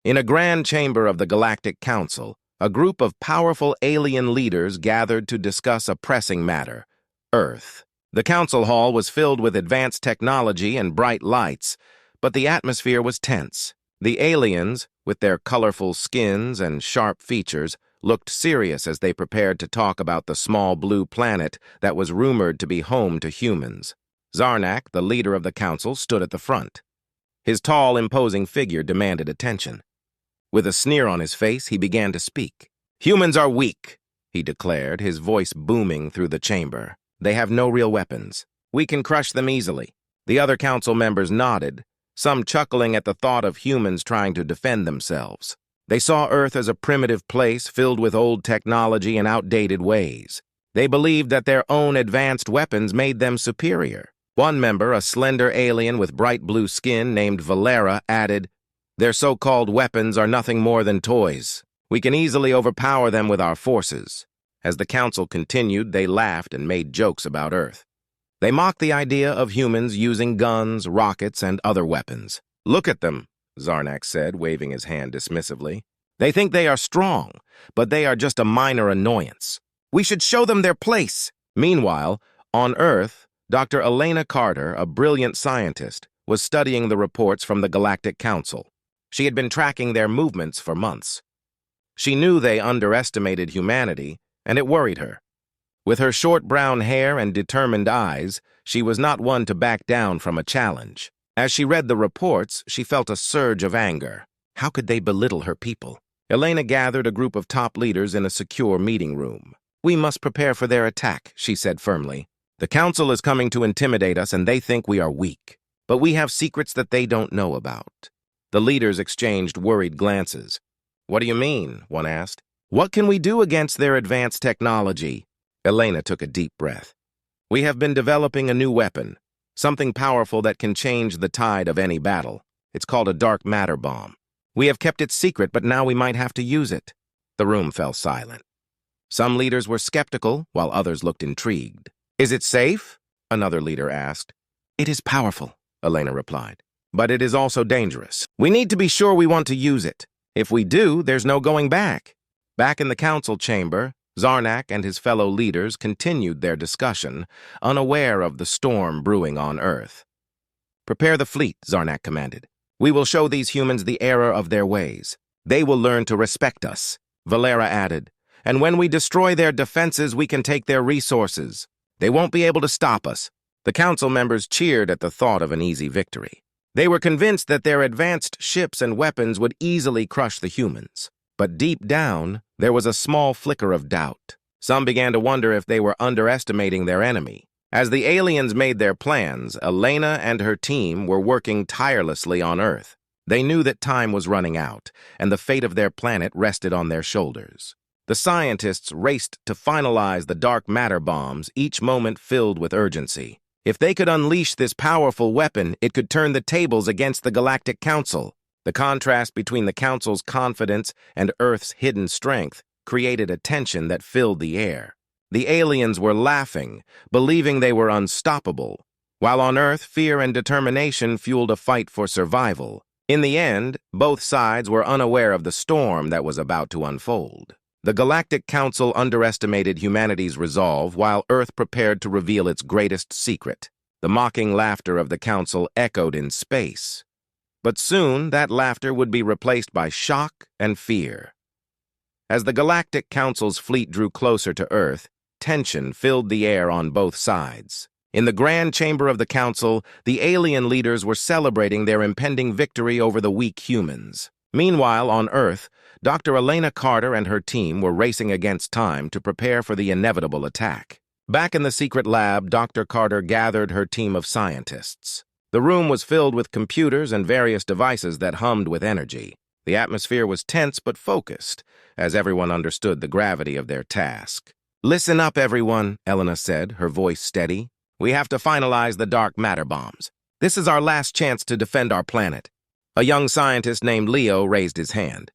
In a grand chamber of the Galactic Council, a group of powerful alien leaders gathered to discuss a pressing matter: Earth. The council hall was filled with advanced technology and bright lights, but the atmosphere was tense. The aliens, with their colorful skins and sharp features, looked serious as they prepared to talk about the small blue planet that was rumored to be home to humans. Zarnak, the leader of the council, stood at the front. His tall, imposing figure demanded attention. With a sneer on his face, he began to speak. "Humans are weak," he declared, his voice booming through the chamber. "They have no real weapons. We can crush them easily." The other council members nodded, some chuckling at the thought of humans trying to defend themselves. They saw Earth as a primitive place filled with old technology and outdated ways. They believed that their own advanced weapons made them superior. One member, a slender alien with bright blue skin named Valera, added, "Their so-called weapons are nothing more than toys. We can easily overpower them with our forces." As the council continued, they laughed and made jokes about Earth. They mocked the idea of humans using guns, rockets, and other weapons. "Look at them," Zarnak said, waving his hand dismissively. "They think they are strong, but they are just a minor annoyance. We should show them their place." Meanwhile, on Earth, Dr. Elena Carter, a brilliant scientist, was studying the reports from the Galactic Council. She had been tracking their movements for months. She knew they underestimated humanity, and it worried her. With her short brown hair and determined eyes, she was not one to back down from a challenge. As she read the reports, she felt a surge of anger. How could they belittle her people? Elena gathered a group of top leaders in a secure meeting room. "We must prepare for their attack," she said firmly. "The council is coming to intimidate us, and they think we are weak. But we have secrets that they don't know about." The leaders exchanged worried glances. "What do you mean?" one asked. "What can we do against their advanced technology?" Elena took a deep breath. "We have been developing a new weapon, something powerful that can change the tide of any battle. It's called a dark matter bomb. We have kept it secret, but now we might have to use it." The room fell silent. Some leaders were skeptical, while others looked intrigued. "Is it safe?" another leader asked. "It is powerful," Elena replied. "But it is also dangerous. We need to be sure we want to use it. If we do, there's no going back." Back in the council chamber, Zarnak and his fellow leaders continued their discussion, unaware of the storm brewing on Earth. "Prepare the fleet," Zarnak commanded. "We will show these humans the error of their ways. They will learn to respect us," Valera added. "And when we destroy their defenses, we can take their resources. They won't be able to stop us." The council members cheered at the thought of an easy victory. They were convinced that their advanced ships and weapons would easily crush the humans. But deep down, there was a small flicker of doubt. Some began to wonder if they were underestimating their enemy. As the aliens made their plans, Elena and her team were working tirelessly on Earth. They knew that time was running out, and the fate of their planet rested on their shoulders. The scientists raced to finalize the dark matter bombs, each moment filled with urgency. If they could unleash this powerful weapon, it could turn the tables against the Galactic Council. The contrast between the Council's confidence and Earth's hidden strength created a tension that filled the air. The aliens were laughing, believing they were unstoppable, while on Earth, fear and determination fueled a fight for survival. In the end, both sides were unaware of the storm that was about to unfold. The Galactic Council underestimated humanity's resolve, while Earth prepared to reveal its greatest secret. The mocking laughter of the Council echoed in space. But soon, that laughter would be replaced by shock and fear. As the Galactic Council's fleet drew closer to Earth, tension filled the air on both sides. In the grand chamber of the Council, the alien leaders were celebrating their impending victory over the weak humans. Meanwhile, on Earth, Dr. Elena Carter and her team were racing against time to prepare for the inevitable attack. Back in the secret lab, Dr. Carter gathered her team of scientists. The room was filled with computers and various devices that hummed with energy. The atmosphere was tense but focused, as everyone understood the gravity of their task. "Listen up, everyone," Elena said, her voice steady. "We have to finalize the dark matter bombs. This is our last chance to defend our planet." A young scientist named Leo raised his hand.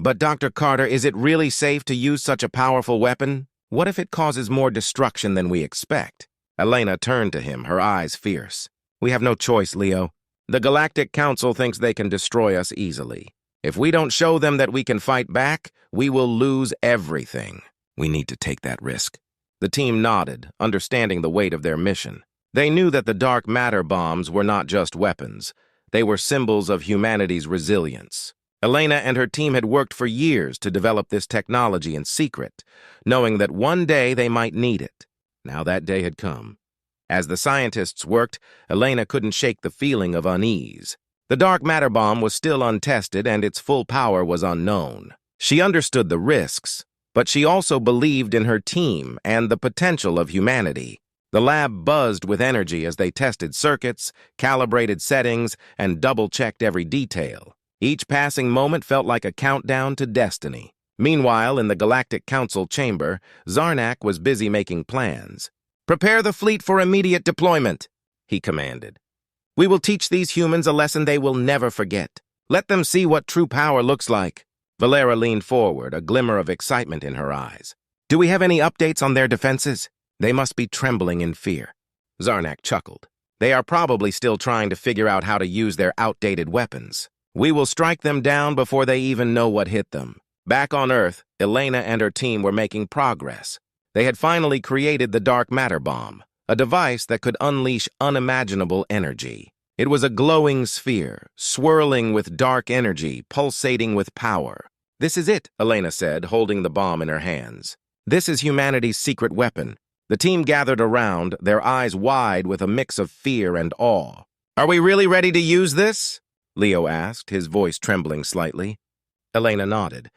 "But Dr. Carter, is it really safe to use such a powerful weapon? What if it causes more destruction than we expect?" Elena turned to him, her eyes fierce. "We have no choice, Leo. The Galactic Council thinks they can destroy us easily. If we don't show them that we can fight back, we will lose everything. We need to take that risk. The team nodded, understanding the weight of their mission. They knew that the dark matter bombs were not just weapons. They were symbols of humanity's resilience. Elena and her team had worked for years to develop this technology in secret, knowing that one day they might need it. Now that day had come. As the scientists worked, Elena couldn't shake the feeling of unease. The dark matter bomb was still untested and its full power was unknown. She understood the risks, but she also believed in her team and the potential of humanity. The lab buzzed with energy as they tested circuits, calibrated settings, and double-checked every detail. Each passing moment felt like a countdown to destiny. Meanwhile, in the Galactic Council chamber, Zarnak was busy making plans. "Prepare the fleet for immediate deployment," he commanded. "We will teach these humans a lesson they will never forget. Let them see what true power looks like." Valera leaned forward, a glimmer of excitement in her eyes. "Do we have any updates on their defenses? They must be trembling in fear." Zarnak chuckled. "They are probably still trying to figure out how to use their outdated weapons. We will strike them down before they even know what hit them." Back on Earth, Elena and her team were making progress. They had finally created the dark matter bomb, a device that could unleash unimaginable energy. It was a glowing sphere, swirling with dark energy, pulsating with power. "This is it," Elena said, holding the bomb in her hands. "This is humanity's secret weapon." The team gathered around, their eyes wide with a mix of fear and awe. "Are we really ready to use this?" Leo asked, his voice trembling slightly. Elena nodded.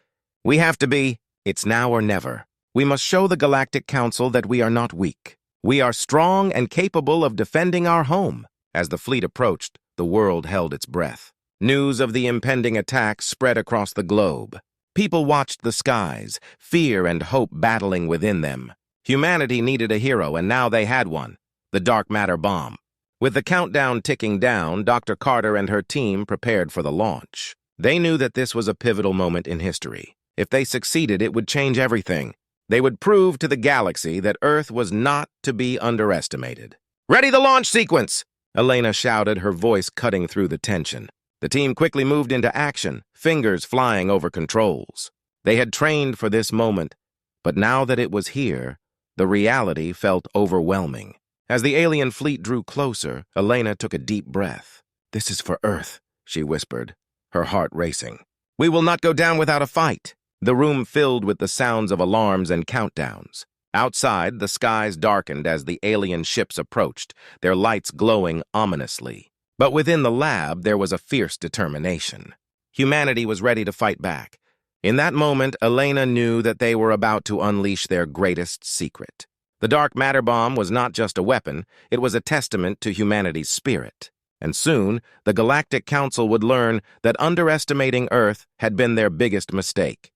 "We have to be. It's now or never. We must show the Galactic Council that we are not weak. We are strong and capable of defending our home." As the fleet approached, the world held its breath. News of the impending attack spread across the globe. People watched the skies, fear and hope battling within them. Humanity needed a hero, and now they had one, the dark matter bomb. With the countdown ticking down, Dr. Carter and her team prepared for the launch. They knew that this was a pivotal moment in history. If they succeeded, it would change everything. They would prove to the galaxy that Earth was not to be underestimated. "Ready the launch sequence!" Elena shouted, her voice cutting through the tension. The team quickly moved into action, fingers flying over controls. They had trained for this moment, but now that it was here, the reality felt overwhelming. As the alien fleet drew closer, Elena took a deep breath. "This is for Earth," she whispered, her heart racing. "We will not go down without a fight." The room filled with the sounds of alarms and countdowns. Outside, the skies darkened as the alien ships approached, their lights glowing ominously. But within the lab, there was a fierce determination. Humanity was ready to fight back. In that moment, Elena knew that they were about to unleash their greatest secret. The dark matter bomb was not just a weapon, it was a testament to humanity's spirit. And soon, the Galactic Council would learn that underestimating Earth had been their biggest mistake.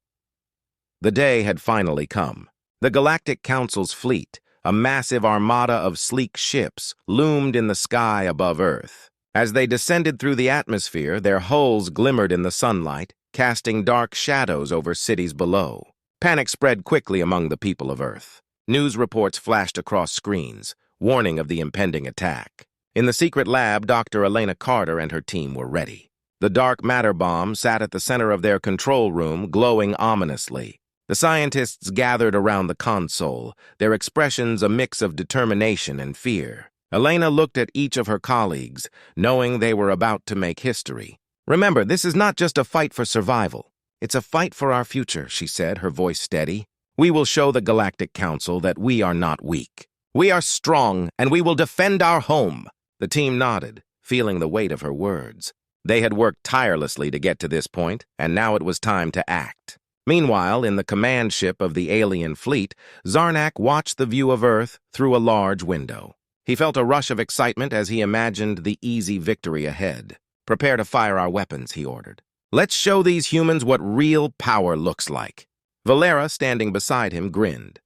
The day had finally come. The Galactic Council's fleet, a massive armada of sleek ships, loomed in the sky above Earth. As they descended through the atmosphere, their hulls glimmered in the sunlight, casting dark shadows over cities below. Panic spread quickly among the people of Earth. News reports flashed across screens, warning of the impending attack. In the secret lab, Dr. Elena Carter and her team were ready. The dark matter bomb sat at the center of their control room, glowing ominously. The scientists gathered around the console, their expressions a mix of determination and fear. Elena looked at each of her colleagues, knowing they were about to make history. "Remember, this is not just a fight for survival. It's a fight for our future," she said, her voice steady. "We will show the Galactic Council that we are not weak. We are strong, and we will defend our home." The team nodded, feeling the weight of her words. They had worked tirelessly to get to this point, and now it was time to act. Meanwhile, in the command ship of the alien fleet, Zarnak watched the view of Earth through a large window. He felt a rush of excitement as he imagined the easy victory ahead. "Prepare to fire our weapons," he ordered. "Let's show these humans what real power looks like." Valera, standing beside him, grinned.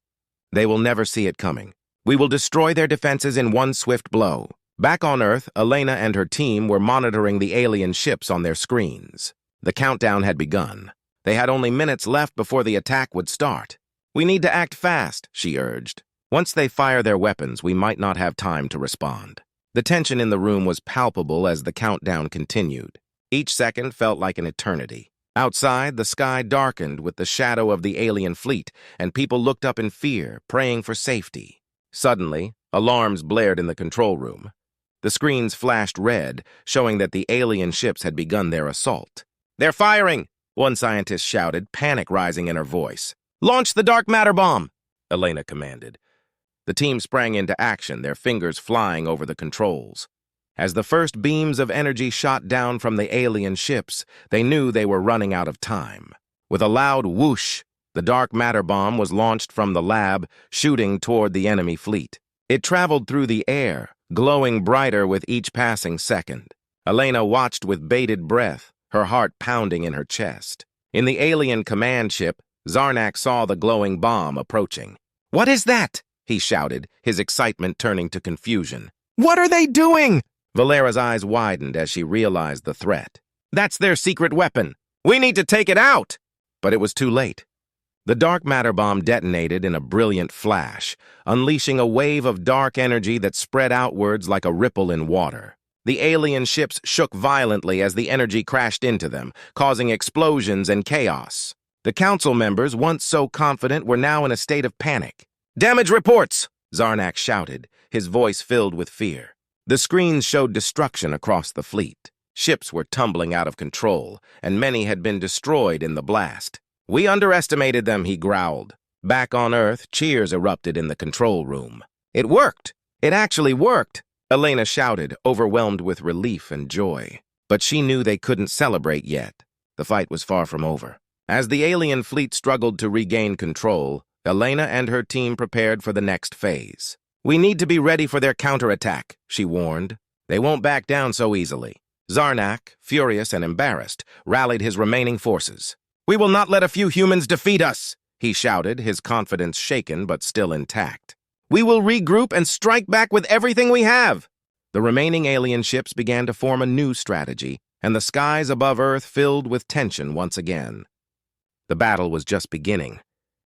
"They will never see it coming. We will destroy their defenses in one swift blow." Back on Earth, Elena and her team were monitoring the alien ships on their screens. The countdown had begun. They had only minutes left before the attack would start. "We need to act fast," she urged. "Once they fire their weapons, we might not have time to respond." The tension in the room was palpable as the countdown continued. Each second felt like an eternity. Outside, the sky darkened with the shadow of the alien fleet, and people looked up in fear, praying for safety. Suddenly, alarms blared in the control room. The screens flashed red, showing that the alien ships had begun their assault. "They're firing!" one scientist shouted, panic rising in her voice. "Launch the dark matter bomb!" Elena commanded. The team sprang into action, their fingers flying over the controls. As the first beams of energy shot down from the alien ships, they knew they were running out of time. With a loud whoosh, the dark matter bomb was launched from the lab, shooting toward the enemy fleet. It traveled through the air, glowing brighter with each passing second. Elena watched with bated breath, her heart pounding in her chest. In the alien command ship, Zarnak saw the glowing bomb approaching. "What is that?" he shouted, his excitement turning to confusion. "What are they doing?" Valera's eyes widened as she realized the threat. "That's their secret weapon. We need to take it out!" But it was too late. The dark matter bomb detonated in a brilliant flash, unleashing a wave of dark energy that spread outwards like a ripple in water. The alien ships shook violently as the energy crashed into them, causing explosions and chaos. The council members, once so confident, were now in a state of panic. "Damage reports!" Zarnak shouted, his voice filled with fear. The screens showed destruction across the fleet. Ships were tumbling out of control, and many had been destroyed in the blast. "We underestimated them," he growled. Back on Earth, cheers erupted in the control room. "It worked! It actually worked!" Elena shouted, overwhelmed with relief and joy. But she knew they couldn't celebrate yet. The fight was far from over. As the alien fleet struggled to regain control, Elena and her team prepared for the next phase. "We need to be ready for their counterattack," she warned. "They won't back down so easily." Zarnak, furious and embarrassed, rallied his remaining forces. "We will not let a few humans defeat us," he shouted, his confidence shaken but still intact. "We will regroup and strike back with everything we have." The remaining alien ships began to form a new strategy, and the skies above Earth filled with tension once again. The battle was just beginning.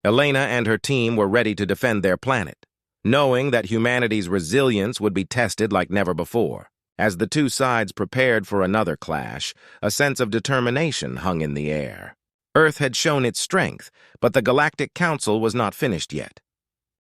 Elena and her team were ready to defend their planet, knowing that humanity's resilience would be tested like never before. As the two sides prepared for another clash, a sense of determination hung in the air. Earth had shown its strength, but the Galactic Council was not finished yet.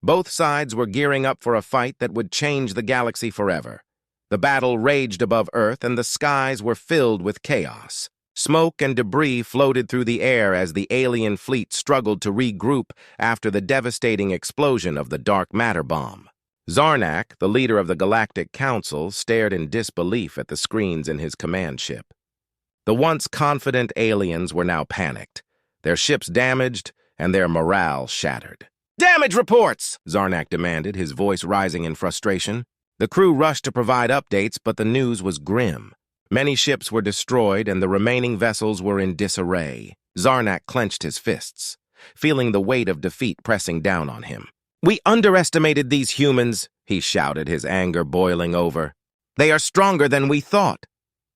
Both sides were gearing up for a fight that would change the galaxy forever. The battle raged above Earth, and the skies were filled with chaos. Smoke and debris floated through the air as the alien fleet struggled to regroup after the devastating explosion of the dark matter bomb. Zarnak, the leader of the Galactic Council, stared in disbelief at the screens in his command ship. The once confident aliens were now panicked, their ships damaged and their morale shattered. "Damage reports!" Zarnak demanded, his voice rising in frustration. The crew rushed to provide updates, but the news was grim. Many ships were destroyed and the remaining vessels were in disarray. Zarnak clenched his fists, feeling the weight of defeat pressing down on him. "We underestimated these humans," he shouted, his anger boiling over. "They are stronger than we thought."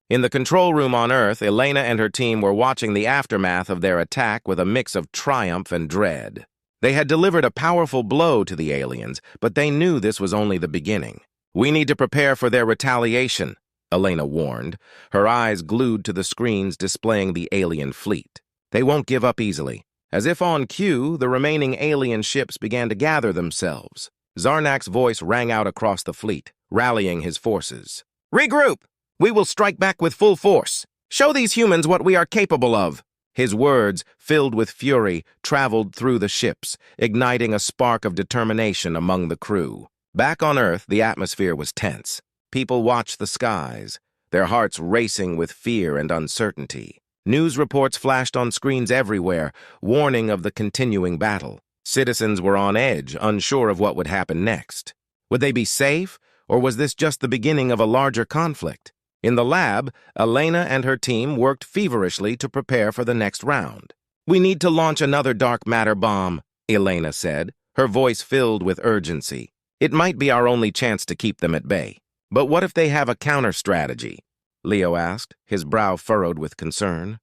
In the control room on Earth, Elena and her team were watching the aftermath of their attack with a mix of triumph and dread. They had delivered a powerful blow to the aliens, but they knew this was only the beginning. "We need to prepare for their retaliation," Elena warned, her eyes glued to the screens displaying the alien fleet. "They won't give up easily." As if on cue, the remaining alien ships began to gather themselves. Zarnak's voice rang out across the fleet, rallying his forces. "Regroup! We will strike back with full force. Show these humans what we are capable of." His words, filled with fury, traveled through the ships, igniting a spark of determination among the crew. Back on Earth, the atmosphere was tense. People watched the skies, their hearts racing with fear and uncertainty. News reports flashed on screens everywhere, warning of the continuing battle. Citizens were on edge, unsure of what would happen next. Would they be safe, or was this just the beginning of a larger conflict? In the lab, Elena and her team worked feverishly to prepare for the next round. "We need to launch another dark matter bomb," Elena said, her voice filled with urgency. "It might be our only chance to keep them at bay." "But what if they have a counter-strategy?" Leo asked, his brow furrowed with concern.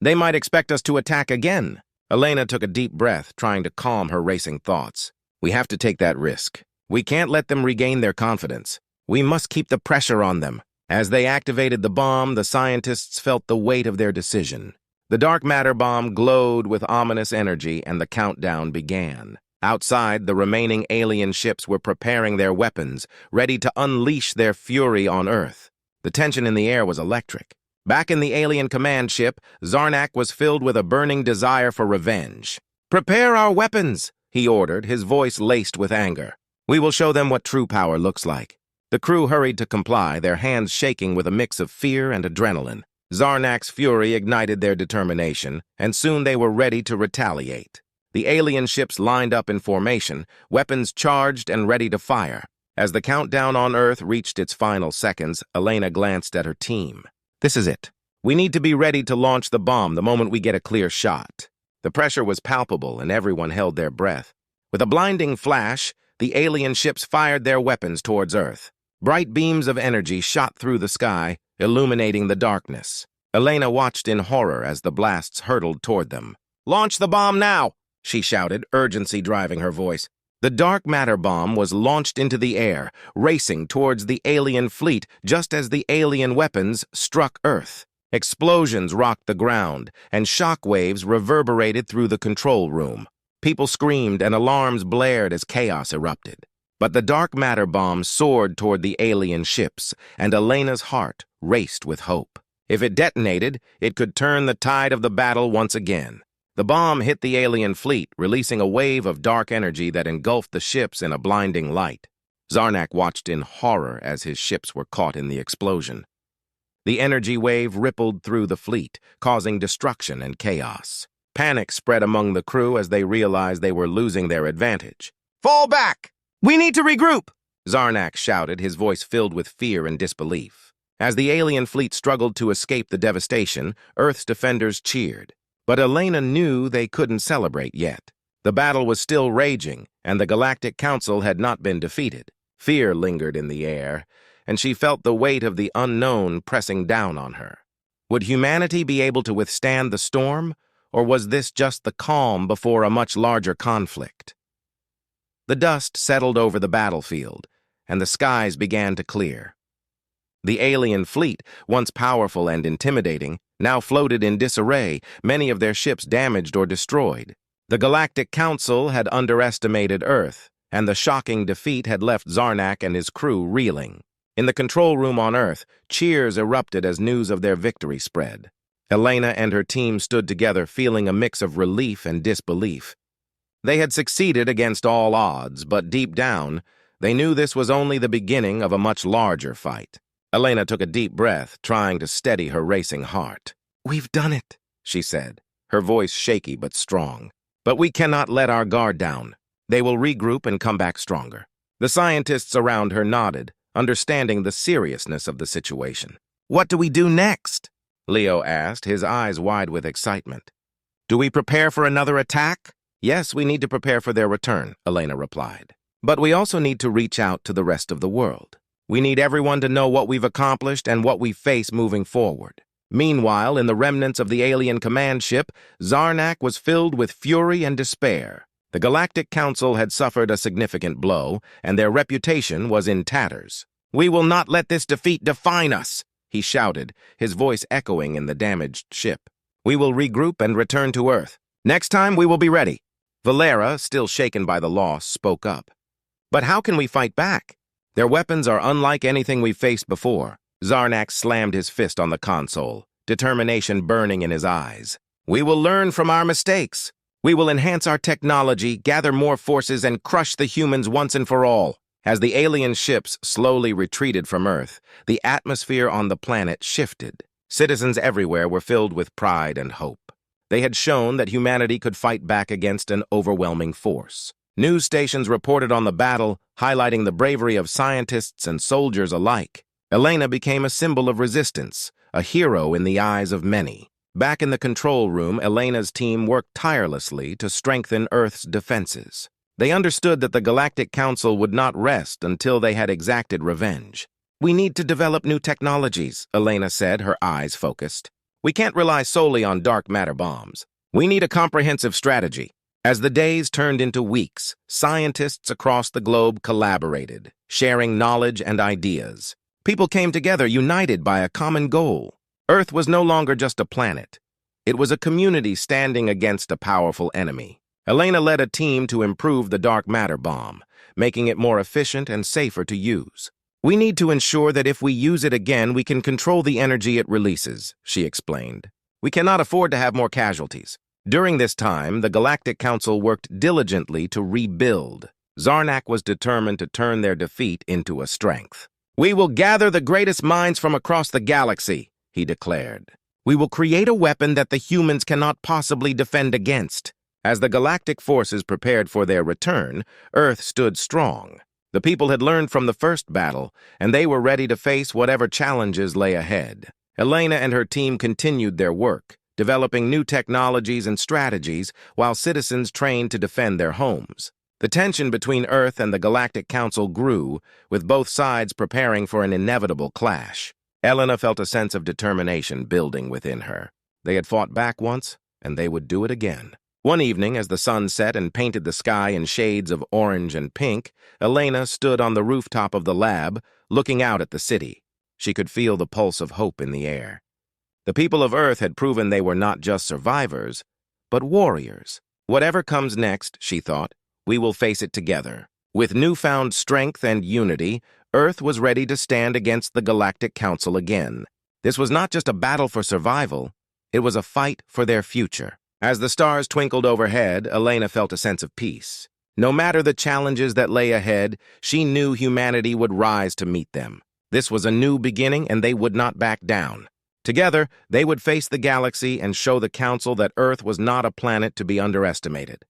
"They might expect us to attack again." Elena took a deep breath, trying to calm her racing thoughts. "We have to take that risk. We can't let them regain their confidence. We must keep the pressure on them." As they activated the bomb, the scientists felt the weight of their decision. The dark matter bomb glowed with ominous energy, and the countdown began. Outside, the remaining alien ships were preparing their weapons, ready to unleash their fury on Earth. The tension in the air was electric. Back in the alien command ship, Zarnak was filled with a burning desire for revenge. "Prepare our weapons," he ordered, his voice laced with anger. "We will show them what true power looks like." The crew hurried to comply, their hands shaking with a mix of fear and adrenaline. Zarnak's fury ignited their determination, and soon they were ready to retaliate. The alien ships lined up in formation, weapons charged and ready to fire. As the countdown on Earth reached its final seconds, Elena glanced at her team. "This is it. We need to be ready to launch the bomb the moment we get a clear shot." The pressure was palpable, and everyone held their breath. With a blinding flash, the alien ships fired their weapons towards Earth. Bright beams of energy shot through the sky, illuminating the darkness. Elena watched in horror as the blasts hurtled toward them. "Launch the bomb now!" she shouted, urgency driving her voice. The dark matter bomb was launched into the air, racing towards the alien fleet just as the alien weapons struck Earth. Explosions rocked the ground, and shock waves reverberated through the control room. People screamed and alarms blared as chaos erupted. But the dark matter bomb soared toward the alien ships, and Elena's heart raced with hope. If it detonated, it could turn the tide of the battle once again. The bomb hit the alien fleet, releasing a wave of dark energy that engulfed the ships in a blinding light. Zarnak watched in horror as his ships were caught in the explosion. The energy wave rippled through the fleet, causing destruction and chaos. Panic spread among the crew as they realized they were losing their advantage. "Fall back! We need to regroup!" Zarnak shouted, his voice filled with fear and disbelief. As the alien fleet struggled to escape the devastation, Earth's defenders cheered. But Elena knew they couldn't celebrate yet. The battle was still raging, and the Galactic Council had not been defeated. Fear lingered in the air, and she felt the weight of the unknown pressing down on her. Would humanity be able to withstand the storm, or was this just the calm before a much larger conflict? The dust settled over the battlefield, and the skies began to clear. The alien fleet, once powerful and intimidating, now floated in disarray, many of their ships damaged or destroyed. The Galactic Council had underestimated Earth, and the shocking defeat had left Zarnak and his crew reeling. In the control room on Earth, cheers erupted as news of their victory spread. Elena and her team stood together, feeling a mix of relief and disbelief. They had succeeded against all odds, but deep down, they knew this was only the beginning of a much larger fight. Elena took a deep breath, trying to steady her racing heart. "We've done it," she said, her voice shaky but strong. "But we cannot let our guard down. They will regroup and come back stronger." The scientists around her nodded, understanding the seriousness of the situation. "What do we do next?" Leo asked, his eyes wide with excitement. "Do we prepare for another attack?" "Yes, we need to prepare for their return," Elena replied. "But we also need to reach out to the rest of the world. We need everyone to know what we've accomplished and what we face moving forward." Meanwhile, in the remnants of the alien command ship, Zarnak was filled with fury and despair. The Galactic Council had suffered a significant blow, and their reputation was in tatters. "We will not let this defeat define us," he shouted, his voice echoing in the damaged ship. "We will regroup and return to Earth. Next time, we will be ready." Valera, still shaken by the loss, spoke up. "But how can we fight back? Their weapons are unlike anything we've faced before." Zarnak slammed his fist on the console, determination burning in his eyes. "We will learn from our mistakes. We will enhance our technology, gather more forces, and crush the humans once and for all." As the alien ships slowly retreated from Earth, the atmosphere on the planet shifted. Citizens everywhere were filled with pride and hope. They had shown that humanity could fight back against an overwhelming force. News stations reported on the battle, highlighting the bravery of scientists and soldiers alike. Elena became a symbol of resistance, a hero in the eyes of many. Back in the control room, Elena's team worked tirelessly to strengthen Earth's defenses. They understood that the Galactic Council would not rest until they had exacted revenge. "We need to develop new technologies," Elena said, her eyes focused. "We can't rely solely on dark matter bombs. We need a comprehensive strategy." As the days turned into weeks, scientists across the globe collaborated, sharing knowledge and ideas. People came together united by a common goal. Earth was no longer just a planet. It was a community standing against a powerful enemy. Elena led a team to improve the dark matter bomb, making it more efficient and safer to use. "We need to ensure that if we use it again, we can control the energy it releases," she explained. "We cannot afford to have more casualties." During this time, the Galactic Council worked diligently to rebuild. Zarnak was determined to turn their defeat into a strength. "We will gather the greatest minds from across the galaxy," he declared. "We will create a weapon that the humans cannot possibly defend against." As the galactic forces prepared for their return, Earth stood strong. The people had learned from the first battle, and they were ready to face whatever challenges lay ahead. Elena and her team continued their work, developing new technologies and strategies while citizens trained to defend their homes. The tension between Earth and the Galactic Council grew, with both sides preparing for an inevitable clash. Elena felt a sense of determination building within her. They had fought back once, and they would do it again. One evening, as the sun set and painted the sky in shades of orange and pink, Elena stood on the rooftop of the lab, looking out at the city. She could feel the pulse of hope in the air. The people of Earth had proven they were not just survivors, but warriors. Whatever comes next, she thought, we will face it together. With newfound strength and unity, Earth was ready to stand against the Galactic Council again. This was not just a battle for survival, it was a fight for their future. As the stars twinkled overhead, Elena felt a sense of peace. No matter the challenges that lay ahead, she knew humanity would rise to meet them. This was a new beginning, and they would not back down. Together, they would face the galaxy and show the Council that Earth was not a planet to be underestimated.